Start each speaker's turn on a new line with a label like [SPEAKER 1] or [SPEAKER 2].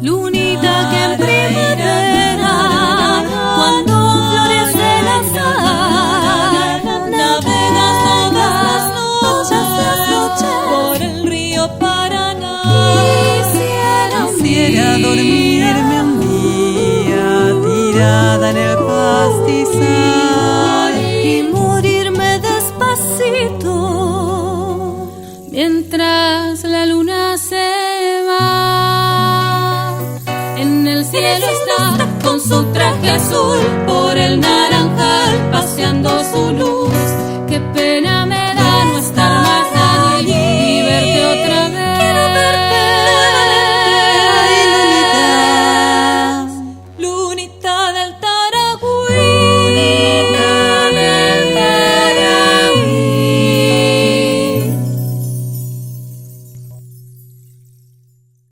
[SPEAKER 1] Lunita que en primavera, cuando florece el azahar, navegas todas las noches por el río Paraná.
[SPEAKER 2] Quisiera dormirme un día tirada en el pastizal
[SPEAKER 1] y morirme despacito mientras